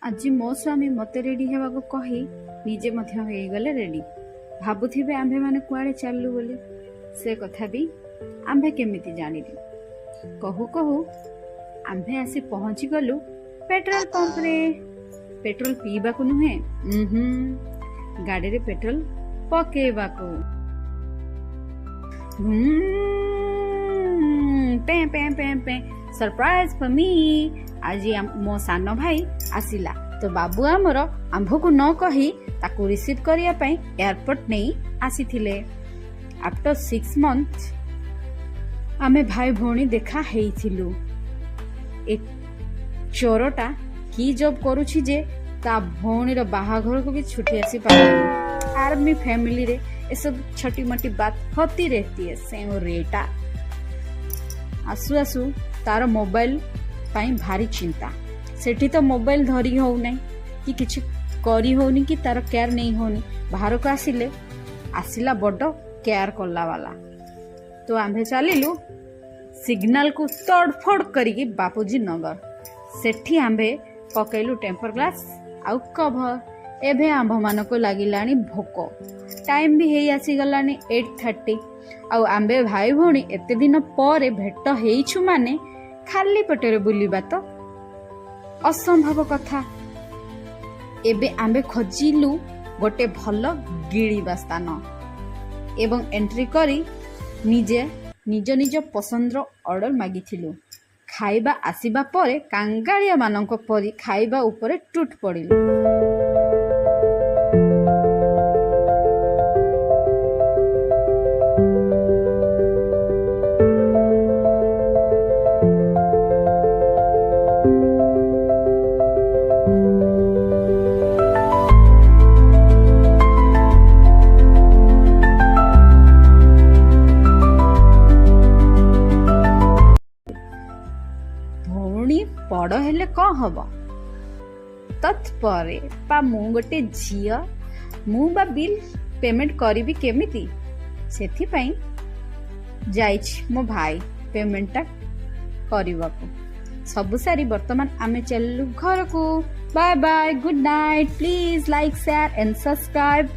आज मो स्वामी मते रेडी हेबा को कही निजे मध्य हो गले रेडी। भाबुथिबे आंभे माने कुआडे चाललु बोली। से कथा भी आंभे केमिति जानिली। कहू कहू आंभे आसी पहुंची गलु पेट्रोल पंप रे। पेट्रोल पीबा को नुहे गाड़ी रे पेट्रोल पकेबा को। पे पे पे पे सरप्राइज फॉर मी। आज मो सान भाई आसिला तो बाबू आमर आंभ को न कही ताकू रिसीव करिया पई एयरपोर्ट नहीं आसीथिले। आफ्टर 6 months आमे भाई भौणी देखा हेइथिलु। एक चोरटा की जॉब करूछि जे ता भौणीर बाहाघर को भी छुट्टी आसी पारनी। आर्मी फैमिली रे ए सब छोटी मोटी बात होती रहती है। सेम रेटा आसु आसु तार मोबाइल पाई भारी चिंता। सेठी तो मोबाइल धरी हो नहीं कि किछि करी होनी कि तार केयर नहीं होनी। बाहर को आसिला बड़ केयर करला वाला। तो आंभे चलिलु सिग्नल को तड़फड़ करिकी बापूजी नगर। सेठी आंभे पकैलु टेम्पर ग्लास आउ कभर। एभे आंभ मान को लागिलानी भोक। टाइम भी हेई आसी गलानी 8:30। आउ आंबे भाई भौणी एते दिन पर भेट हेइछु माने खाली पेटरे बुलिबा तो असंभव कथा। एबे आंबे खोजिलु गोटे भल गिळिबा स्थान एवं एंट्री करी निजे निज निज पसंदर ऑर्डर मागिथिलु। खाइबा आसीबा परे कांगालिया मानक परी खाइबा उपरे टूट पड़िलु। बड़ हेले कौन हम तत्परे बा मु गोटे झिया मु बा बिल पेमेंट करी केमिति सेथि पई जाइछि मो भाई पेमेंट टा करबा को। सब सारी वर्तमान आमे चललु घर को। Bye bye good night. Please like share and subscribe.